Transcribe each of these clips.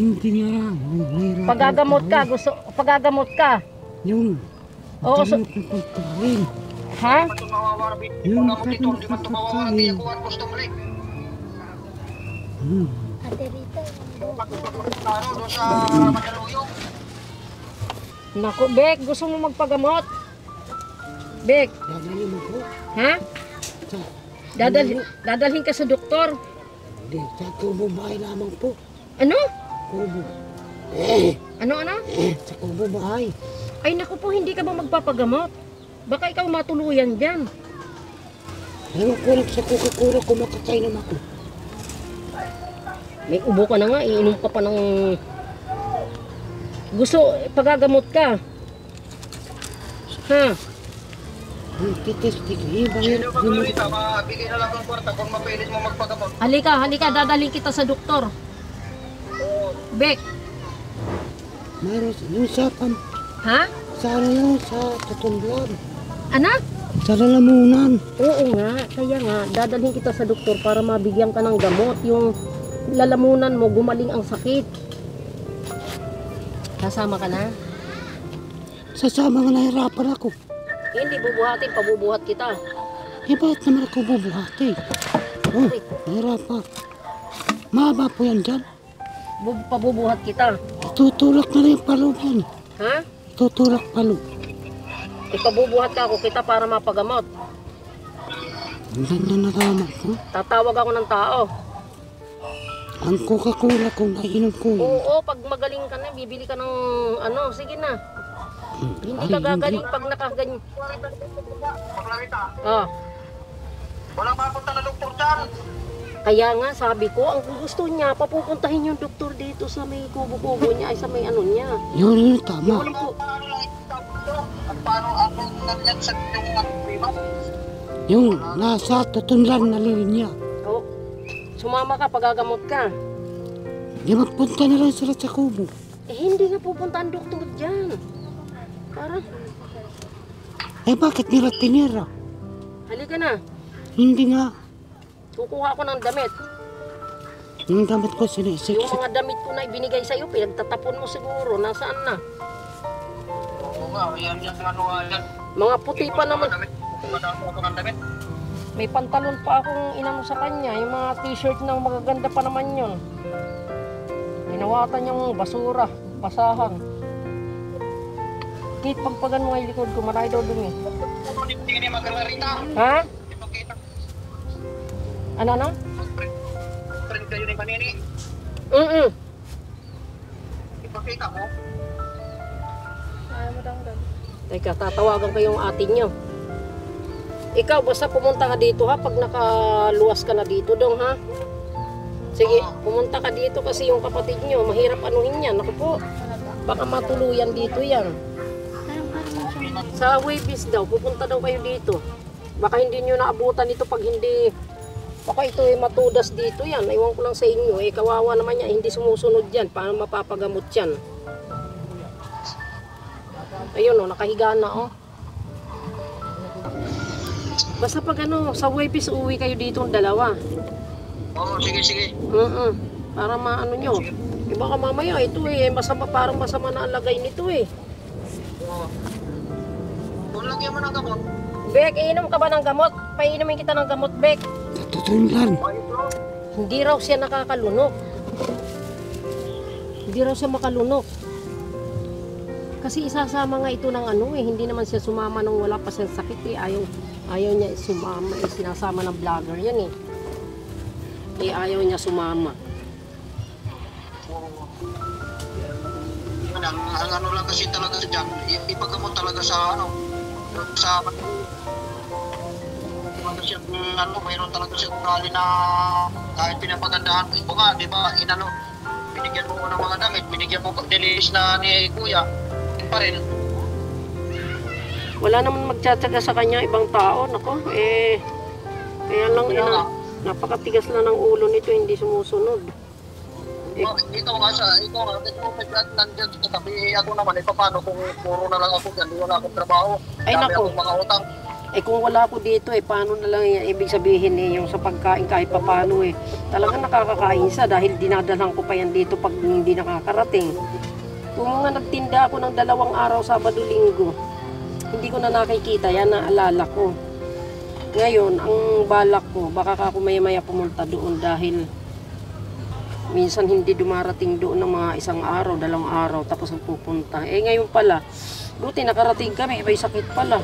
Hindi nga. Pagagamot ka, gusto, pagagamot ka. Yung, Oo, so, ng pagkain. ha? Yung katamot ng pagkain. Ate Rita. Naku, Bek, gusto mo magpagamot? Bek, Dadali mo po. ha? Sa, Dadalhin ka sa doktor. di, sa kubo bahay lamang po. Ano? Kubo. Ano? Sa kubo bahay. Ay, naku po, hindi ka ba magpapagamot? Baka ikaw matuluyan dyan. Ewan ko lang sa Coca-Cola kumakakainom ako. May ubo ka na nga, iinom ka pa ng... Gusto, pagagamot ka. Ha? Yung titis-tik, ibang Sino ba Lolita? Mabigay na lang ang kwarta kung mapilit mo magpagamot. Halika, dadalhin kita sa doktor. Bek, Mayroon yung sa ha? sana yun sa Tutunlan. Anak? Sa lalamunan. Oo nga, kaya nga, dadalhin kita sa doktor para mabigyan ka ng gamot. Yung lalamunan mo, gumaling ang sakit. Kasama ka na? Sasama nga nahirapan ako. Hindi bubuhatin, pabubuhat kita. Eh bakit naman ako bubuhati? Oh, nahirapan. Mahaba po yan dyan. Pabubuhat kita. Tutulak na rin yung paluban. Ha? Tutulak palo. Ipabubuhat ka ako kita para mapagamot. Ang ganda na tama ko. Tatawag ako ng tao. Ang Coca-Cola kung nainom ko. Oo, pag magaling ka na, bibili ka ng ano, sige na. Hindi ka gagaling pag nakaganyan. Lolita, Ah, walang mapunta na doktor dyan. kaya nga sabi ko, ang gusto niya, papupuntahin yung doktor dito sa may kubo-kubo niya, ay sa may ano niya. Yun, tama. Yung po, Paano lang ito? At paano ako nandiyan sa yung prima? Yung nasa Tutunlan na linya. oh, sumama ka, pagagamot ka. Di magpunta na lang sila sa kubo. Eh, hindi nga pupunta ang doktor dyan. Para, Eh bakit nila tinira? halika na. Hindi nga. Kukuha ko ng damit. Yung damit ko Yung sinisiksik. mga damit ko na ibinigay sa'yo, pinagtatapon mo siguro. Nasaan na? Oo nga, yan ano yan. Mga puti pa naman. Madami ako ng damit. May pantalon pa akong inano sa kanya. Yung mga t-shirt ng magaganda pa naman yun. Hinawatan yung basura, basahan. Kit, pagpagan mo yung likod ko, marami daw dumi. Hindi ka niya magkalarita. Ha? Ipakita. Ano? Friend kayo ni Panini. Ipakita mo. Ayaw mo daw daw. Teka, tatawagan ko yung atin nyo. Ikaw, basta pumunta ka dito ha, pag nakaluwas ka na dito dong ha. Sige, pumunta ka dito kasi yung kapatid nyo, mahirap anuhin yan. Ako po, baka matuluyan dito yan. Sa Waybis daw, pupunta daw kayo dito. Baka hindi nyo naabutan ito pag hindi, baka ito ay matudas dito yan. Iwan ko lang sa inyo, eh kawawa naman yan, hindi sumusunod yan. Paano mapapagamot yan? Ayun o, nakahiga na o. Basta pag ano, sa Waybis uwi kayo dito ang dalawa. Oo, sige. Para maano nyo. Eh baka mamaya ito eh, masama, parang masama na ang lagay nito eh. Oo. Kung lagyan mo ng gamot, Bek, iinom ka ba ng gamot? Paiinumin kita ng gamot, Bek. Sa Tutunlan. Hindi raw siya nakakalunok. Hindi raw siya makalunok. Kasi isasama nga ito ng ano eh, hindi naman siya sumama nung wala pa siyang sakit eh. Ayaw niya sumama eh, sinasama ng vlogger yan eh. Eh ayaw niya sumama. ang ano lang kasi talaga dyan, ipagamot talaga sa ano, sa siya, ano, mayroon talaga siya ugali na kahit pinapagandahan mo. Iba nga, di ba, inano, binigyan mo ng mga damit, binigyan mo pag-delish na ni Kuya, yun pa rin. Wala naman magtsatsaga sa kanya ibang tao, nako, eh, kaya lang, napakatigas na ng ulo nito, hindi sumusunod. Eh, Ikaw nga, nandiyan sa tabi, ako naman, paano kung puro na lang ako dyan, wala akong trabaho, Ay, dami nako. akong mga utang. Eh kung wala ako dito paano na lang yan? Ibig sabihin yung sa pagkain kahit papaano talagang nakakakain siya dahil dinadalang ko pa yan dito pag hindi nakakarating. Kung nga nagtinda ako ng 2 araw, Sabado, Linggo, hindi ko na nakikita yan, naalala ko. Ngayon, ang balak ko, baka ako maya-maya pumunta doon dahil minsan hindi dumarating doon ng mga 1 araw, 2 araw, tapos ang pupunta. Eh ngayon pala, buti nakarating kami, may sakit pala.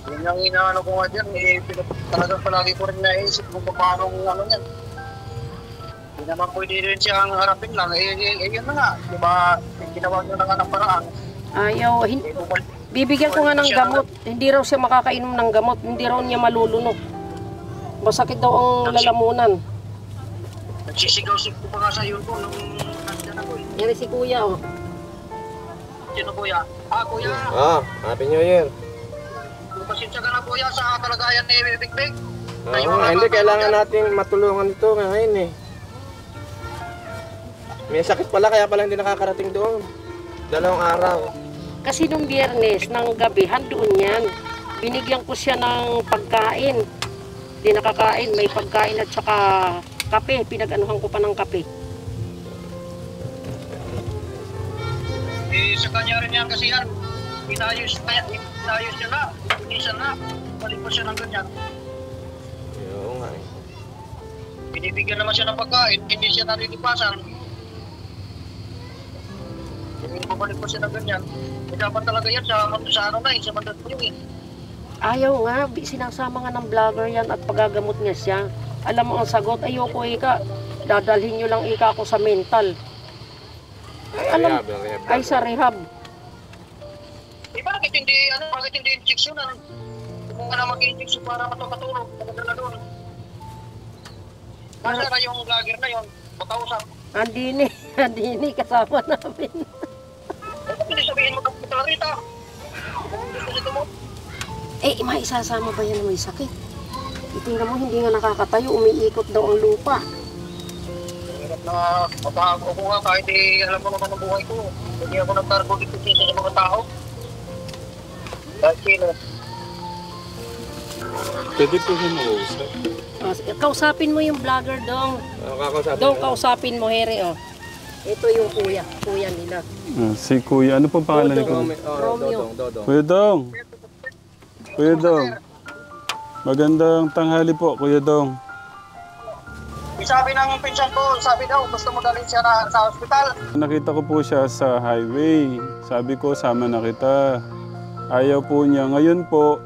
Yun yung inaano ko nga dyan, talagang palagi ko rin naisip kung paano ano yan. Hindi naman pwede rin siyang harapin lang, yun na nga, di ba, ginawa nyo na nga ng paraan. Ayaw, bibigyan ko nga ng gamot, hindi raw siya makakainom ng gamot, hindi raw niya malulunok. Masakit daw ang lalamunan. Nagsisigaw-sigaw pa nga sa iyo po nung nandiyan ako eh. Yan si kuya Sino kuya? Kuya. Happy New Year. Pasensya ka na kuya sa kalagayan ni Big Big. Hindi, kailangan natin matulungan ito ngayon eh. May sakit pala, kaya pala hindi nakakarating doon. 2 araw. Kasi nung Biyernes, ng gabi, handoon yan. Binigyan ko siya ng pagkain. Hindi nakakain, may pagkain at saka kape. Pinag-anuhan ko pa ng kape. Sa kanya rin yan kasi yan. Inayos niya na. Inisan na. Balik pa siya ng ganyan. Oo nga eh. Binibigyan naman siya ng pagkain. Hindi siya nalilipasan. Hindi bumalik pa siya ng ganyan. Dapat talaga yan sa ano na sa mandat mo yun eh. Ayaw nga, sinasama nga ng vlogger yan at pagagamot niya siya. Alam mo ang sagot, ayoko ika, dadalhin nyo lang ika ako sa mental. Ay, alam, ay sa rehab. Bakit hindi injection na? Kung na mag-injection para matulog, magdala doon. Kasi na yung vlogger na yun, makausap. Andini, kasama namin. Hindi sabihin mo kung talaga ito. Kung gusto nito mo. May isasama ba yan na may sakit? Itingnan mo, hindi nga nakakatayo, umiikot daw ang lupa. Hirap na mabago ko nga kahit alam mo naman ang buhay ko. Hindi ako nagtargo dito sa mga tao. Dahil sino? Pwede po siya mag-uusap. Kausapin mo yung vlogger dong. Kakausapin Dong, kausapin mo, Here, Ito yung kuya nila. Si Kuya, ano pong pangalan ko? Romeo. Kuya Dong. Kuya Dong. Magandang tanghali po, Kuya Dong. Sabi ng pinsan ko, sabi daw, gusto mo dalhin siya sa ospital. Nakita ko po siya sa highway. Sabi ko, sama na kita. Ayaw po niya. Ngayon po,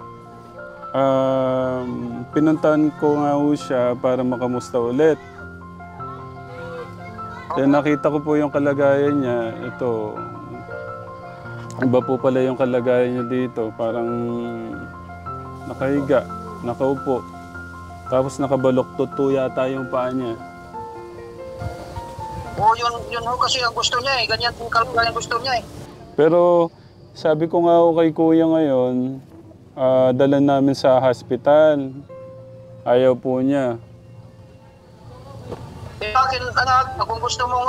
pinuntahan ko nga po siya para makamusta ulit. Then nakita ko po yung kalagayan niya. Ito, iba po pala yung kalagayan niya dito. Parang nakahiga, nakaupo. Tapos nakabaloktot po yata yung paa niya. Oo, yun ho kasi ang gusto niya eh. Ganyan yung kalagayan gusto niya eh. Pero sabi ko nga kay Kuya ngayon, dalan namin sa hospital. Ayaw po niya. Akin, anak, kung gusto mong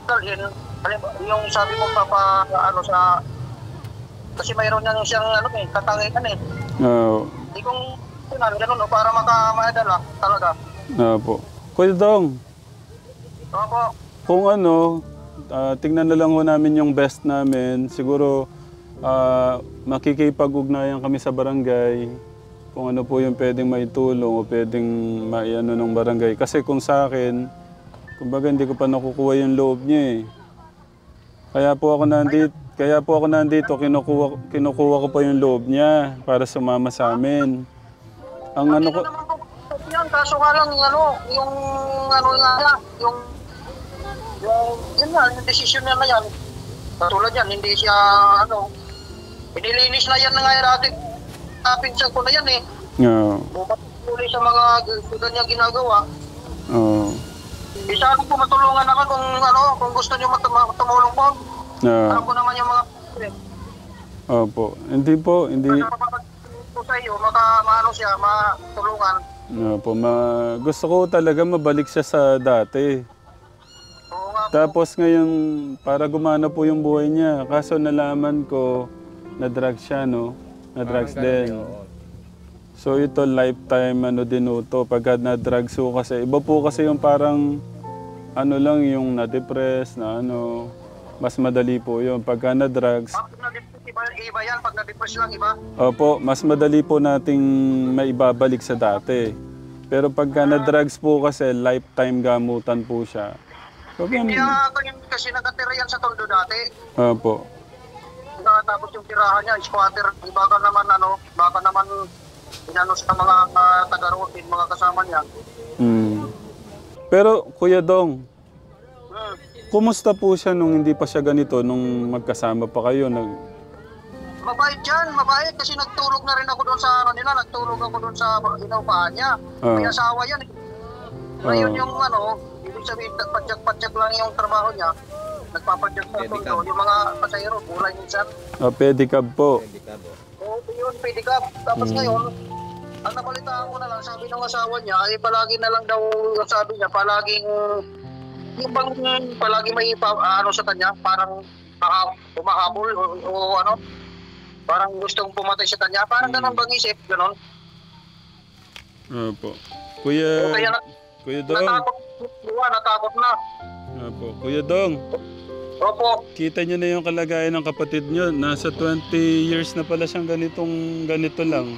dalhin, yung sabi mo sa, kasi mayroon nang siyang katangian eh. Hindi kung ganun, para makamadala talaga. Po. Kuya Dong, Opo. kung tingnan na lang ho namin yung best namin. Siguro makikipag-ugnayan kami sa barangay. Kung ano po yung pwedeng maitulong o pwedeng maiano ng barangay. Kasi kung sa akin, kumbaga hindi ko pa nakukuha yung loob niya eh. Kaya po ako nandito, kinukuha ko pa yung loob niya para sumama sa amin. Ang ano ko... Yan, kaso nga lang, yung desisyon niya na yan. Katulad yan, hindi siya, inilinis na yan na nga yung dati. Pinsan ko na yan eh. Muli sa mga ganyan ginagawa. Isa po matulungan naman kung gusto niyo tumulong po. Alam ko naman yung mga Opo. Hindi po. sa iyo, maano siya, matulungan. Opo. Gusto ko talaga mabalik siya sa dati. Oo nga po. Tapos ngayon, para gumana po yung buhay niya. Kaso nalaman ko na drug siya, no? Na-drugs din. So ito lifetime ano din ito pagka na-drugs ho kasi. Iba po kasi yung parang ano lang yung na-depress na ano. Mas madali po yun. Pagka na-drugs. Iba yan, pag na-depress lang, iba. Opo, mas madali po nating maibabalik sa dati. Pero pagka na-drugs po kasi lifetime gamutan po siya. So, Hindi ako yun kasi nakatira yan sa Tondo dati. Opo. Tapos yung tirahan niya, squatter, baka naman inano sa mga taga-rotin, mga kasama niya. Pero Kuya Dong, Hmm. kumusta po siya nung hindi pa siya ganito, nung magkasama pa kayo? Mabait yan, mabait kasi nagtulog na rin ako doon sa ano nila, nagtulog ako doon sa inuupahan niya. May asawa yan eh. Ngayon yung ibig sabihin, nagpadyak-padyak lang yung trabaho niya. Nagpapadyak sa Tondo, yung mga pasahero, kulay minsan. Pedicab po. Oo, yun, pedicab. Tapos ngayon, ang nabalitaan ko na lang, sabi ng asawa niya, ay palagi na lang daw, sabi niya, palaging, yung bang, palagi may sa kanya, parang umahabol o ano, parang gustong pumatay sa kanya, parang ganun bang isip, ganun. Opo. Kuya Dong. Natakot na. Opo. Kuya Dong. Opo. Kita niyo na yung kalagayan ng kapatid niyo. Nasa 20 years na pala siyang ganito lang.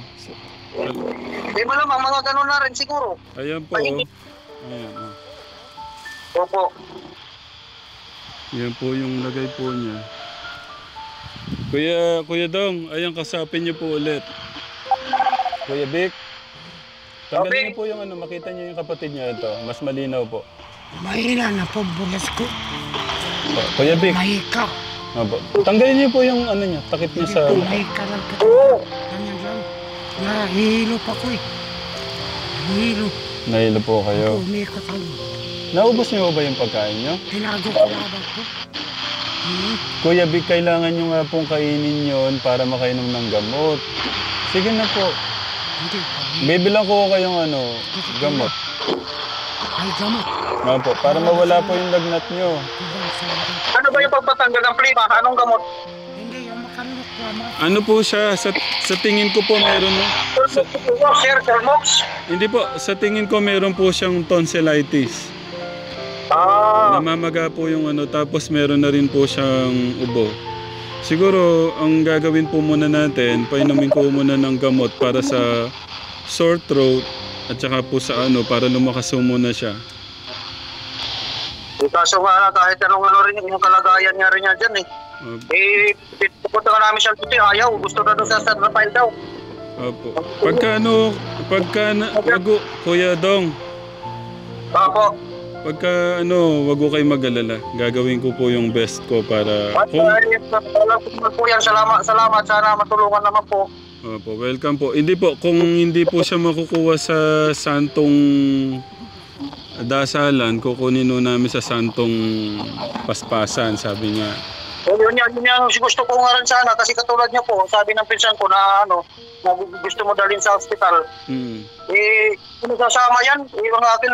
Di ba naman, mga ganun na rin siguro. Ayan po. Ayan. Opo. Yan po yung lagay po niya. Kuya Dong, ayan kasapin niyo po ulit. Kuya Vic. Tanggalin niyo po yung makita niyo yung kapatid niya ito. Mas malinaw po. Mahina na po bulas ko. Kuya Vic. Mahika. Opo. Tanggalin niyo po yung niya, takip niya sa... Mahika lang ka. Ganyan lang. Nahihilo pa ko eh. Nahihilo. Nahilo po kayo. Umikot ako. Naubos niyo ba yung pagkain niyo? Tinago ko labang ko. Kuya Vic, kailangan niyo nga pong kainin yon para makainom ng gamot. Sige na po. Hindi pa. Bibilang ko kayong gamot. Ay, gamot. Opo, para mawala po yung lagnat niyo. Ibang sa lahat. Ano ba yung pagpatanggal ng plima? Anong gamot? Hindi, yung makalunok ko. Ano po siya? Sa tingin ko po meron Sir, Termox? Hindi po, sa tingin ko meron po siyang tonsillitis. Namamaga po yung tapos meron na rin po siyang ubo. Siguro, ang gagawin po muna natin, painumin ko muna ng gamot para sa sore throat at saka po sa para lumakas muna siya. Kaso nga kahit anong rin yung kalagayan niya rin niya dyan eh. Pupunta ka namin siya dito, ayaw, gusto na doon sa San Rafael daw. Opo. Kuya Dong. Opo. Pagka wag ko kayo mag-alala. Gagawin ko po yung best ko para... Salamat. Sana matulungan naman po. Opo, welcome po. Hindi po, kung hindi po siya makukuha sa santong dasalan, kukunin namin sa santong paspasan, sabi niya. Yun yung gusto ko nga rin sana kasi katulad niya po, sabi ng pinsan ko na na gusto mo dalhin sa hospital. Kung kasama yan, yung akin,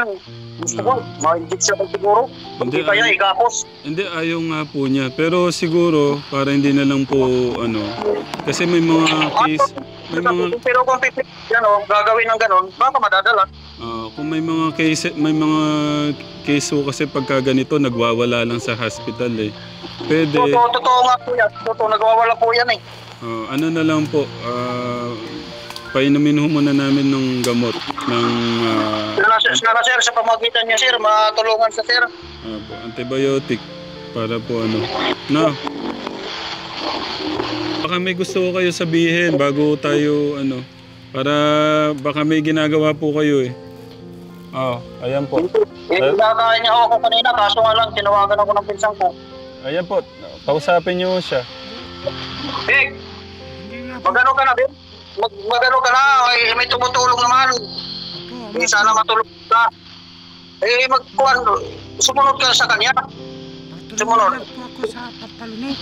gusto ko, ma-injection siguro. Hindi kaya, igapos. Hindi, ayaw nga po niya. Pero siguro, para hindi na lang po, kasi may mga case, pero kung gagawin ng ganon, baka madadala. Kung may mga case po kasi pagka ganito, nagwawala lang sa hospital eh. Pwede. Totoo nga po yan. Nagwawala po yan eh. Ano na lang po, painumin muna namin ng gamot. Sana sir, sa pamagitan niya sir, matulungan sa sir. Antibiotic. Para po Baka may gusto ko kayo sabihin bago tayo para baka may ginagawa po kayo eh. Ayan po. Nakain niya ako kanina, kaso nga lang, tinawagan ako ng pinsang ko. Ayan po, kausapin niyo siya. Big, magano ka na, Big? Magano ka na, may tumutulong naman. Sana matulog ka. Sumunod ka sa kanya. Sumunod. Ako sa pampalunok.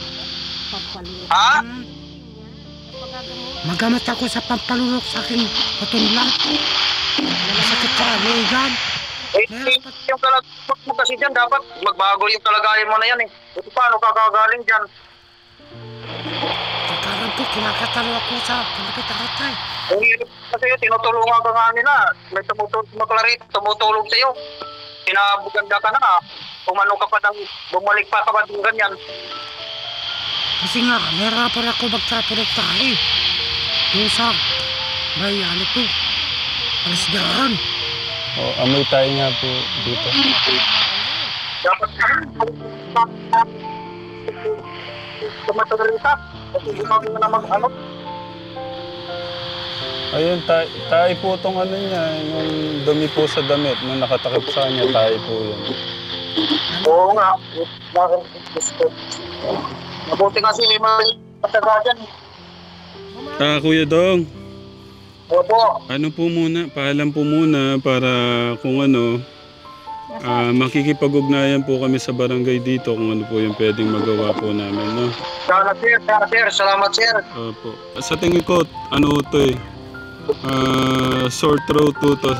Ha? Magamit ako sa pampalunok sa aking patunla. Masakit sa legan. Yung kalagayan mo kasi dyan, dapat magbago yung kalagayan mo na yan eh. Paano kakagaling dyan? ko, kinakatalo ako sa kalapit-akatay. Ang hirap kasi yun, tinutulungan ka nga nila. May tumutulong sa'yo. Pinabuganda ka na. Umano ka pa ng, bumalik pa ka pa ng ganyan. Kasi nga, nahirapan ako magtrapo ng tayo. Doon sa, may ano to, palisdaan. Amoy tayo nga po dito. Dapat ka tumatagalita. Kasi gumawin mo naman ano. Ayun, tayo po itong ano niya, yung dumi po sa damit. Nung nakatakip sa kanya, tayo po yun. Oo nga. Mabuti kasi may mataga dyan. Kuya Dong, Opo. ano po muna, paalam po muna para kung ano, makikipag-ugnayan po kami sa barangay dito kung ano po yung pwedeng magawa po namin, no? Sana sir. Salamat sir. Opo. Sa tingin ko, ano to eh, sore throat to.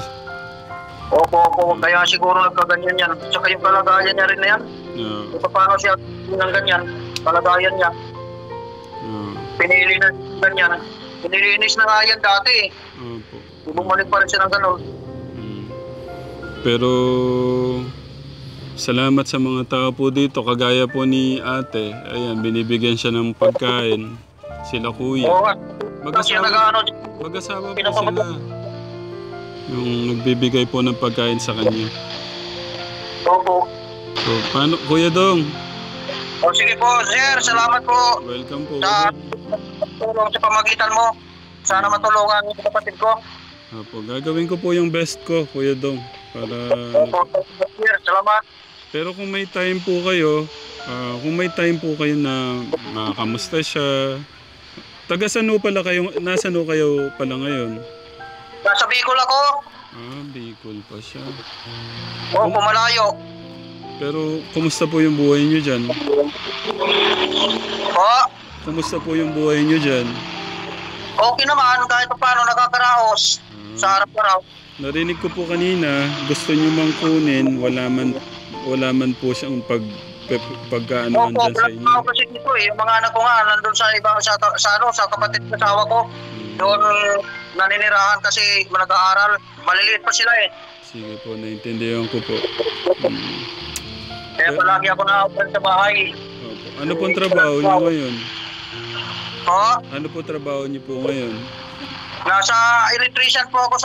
Opo. Kaya siguro nagkaganyan yan. Tsaka yung kalagayan niya rin na yan. Kung paano siya ng ganyan, kalagayan niya. Pinili na ganyan. Pinilinis na nga yan dati eh. Opo. Bumalik pa rin siya ng gano'n. Pero salamat sa mga tao po dito. Kagaya po ni ate. Ayan, binibigyan siya ng pagkain. Sila kuya. Oo nga. Kasi nag-ano, Mag-asawa po sila. Yung nagbibigay po ng pagkain sa kanya. opo. So, paano? Kuya Dong, O sige po sir, salamat po welcome po. sa tulong sa pamagitan mo. Sana matulungan yung kapatid ko. Opo, gagawin ko po yung best ko, Kuya Dong. Para... Opo, sir, salamat. Pero kung may time po kayo, na makamusta siya. Taga saan pala kayo, nasaan kayo pala ngayon? Nasa Bicol ako. Bicol pa siya. O, pumalayo. Pero kumusta po yung buhay niyo dyan? O, Kumusta po yung buhay niyo dyan? okay naman kahit paano nakakaraos sa araw-araw. Narinig ko po kanina, gusto niyo mang kunin, wala man po siyang pagkaanoan Opo, dyan sa inyo. ako kasi dito eh. Yung mga anak ko nga nandun sa ibang sa kapatid ng asawa ko. Doon naninirahan kasi nag-aaral. Maliliit pa sila eh. Sige po, naintindihan ko po. Kaya palagi ako na-open sa bahay. Opo. Ano pong trabaho niyo ngayon? O, Ano po trabaho niyo po ngayon? nasa electrician po ako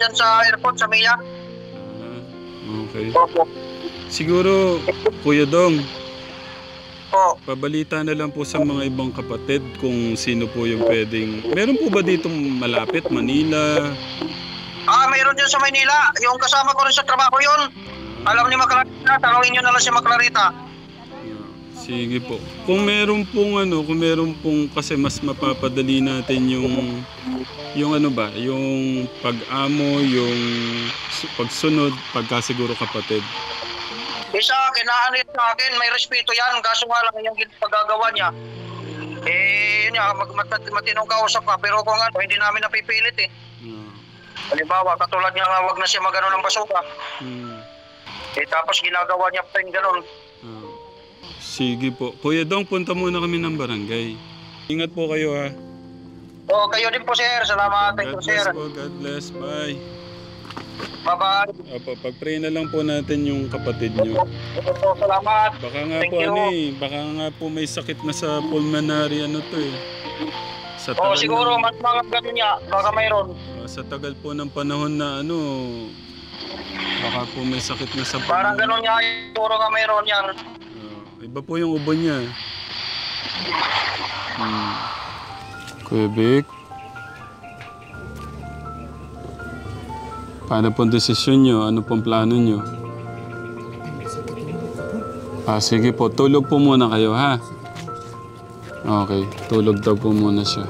dyan sa airport, sa Mia. Okay. Opo. Siguro, Kuya Dong, Po. pabalita na lang po sa mga ibang kapatid kung sino po yung pwedeng... Meron po ba dito malapit, Manila? Mayroon dyan sa Maynila. Yung kasama ko rin sa trabaho yun. Alam ni Maclarita, tanongin nyo na lang si Maclarita. Sige po. Kung meron pong kasi mas mapapadali natin yung ano ba, yung pag-amo, yung pagsunod, pagka siguro kapatid. Isa, kinaanit sa akin, may respeto yan. Kaso nga lang yung pagagawa niya. Yun nga, matinong kausap ka. Pero kung ano, hindi namin napipilit eh. Halimbawa, katulad niya nga, wag na siya magano ng basuka. Tapos ginagawa niya pa rin ganun. Sige po. Kuya Dong, punta muna kami ng barangay. Ingat po kayo ha. O, kayo din po sir. Salamat. Thank you God sir. bless po. God bless. Bye. Bye-bye. Opo, pag-pray na lang po natin yung kapatid nyo. Salamat. Baka nga Thank po you. baka nga po may sakit na sa pulmonary to eh. Sa tagal Siguro ng- mas mga ganun niya. Baka mayroon. sa tagal po ng panahon na baka po may sakit na sa Parang ganun niya. Siguro nga mayroon yan. Iba po yung ubo niya. Kuya Vic, paano pong desisyon nyo? Ano pong plano nyo? Sige po, tulog po muna kayo ha. Okay, tulog daw po muna siya.